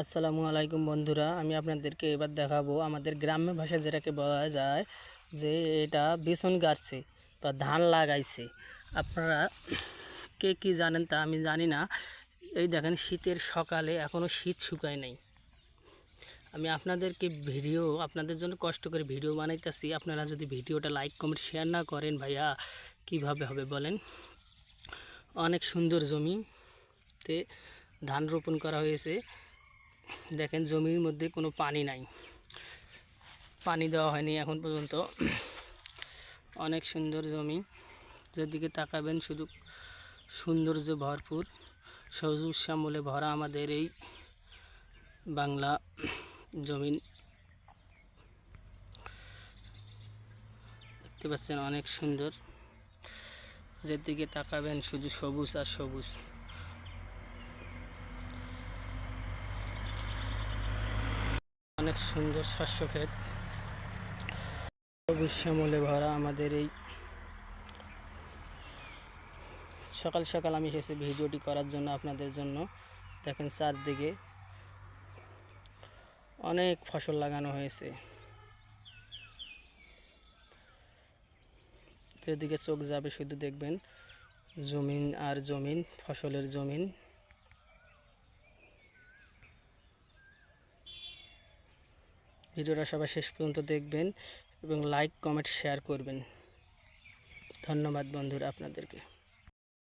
আসসালামু আলাইকুম বন্ধুরা, আমি আপনাদেরকে এবার দেখাবো আমাদের গ্রাম্য ভাষায় যেটাকে বলা যায় যে এটা বিছন গাছছে বা ধান লাগাইছে। আপনারা কে কি জানেন তা আমি জানি না। এই দেখেন শীতের সকালে এখনও শীত শুকায় নাই। আমি আপনাদেরকে আপনাদের জন্য কষ্ট করে ভিডিও বানাইতেছি। আপনারা যদি ভিডিওটা লাইক কমেন্ট শেয়ার না করেন ভাইয়া কিভাবে হবে বলেন। অনেক সুন্দর জমিতে ধান রোপণ করা হয়েছে। দেখেন জমির মধ্যে কোনো পানি নাই, পানি দেওয়া হয়নি এখন পর্যন্ত। অনেক সুন্দর জমি, যেদিকে তাকাবেন শুধু সৌন্দর্যে ভরপুর, সবুজ শ্যামলে ভরা আমাদের এই বাংলা জমিন। দেখতে পাচ্ছেন অনেক সুন্দর, যেদিকে তাকাবেন শুধু সবুজ আর সবুজ। অনেক সুন্দর শস্য ক্ষেত, সবুজ শ্যামলে ভরা আমাদের এই। সকাল সকাল আমি এসেছি ভিডিওটি করার জন্য আপনাদের জন্য। দেখেন চারদিকে অনেক ফসল লাগানো হয়েছে, যেদিকে চোখ যাবে শুধু দেখবেন জমিন আর জমিন, ফসলের জমিন। ভিডিওটা সবাই শেষ পর্যন্ত দেখবেন এবং লাইক কমেন্ট শেয়ার করবেন। ধন্যবাদ বন্ধুরা আপনাদেরকে।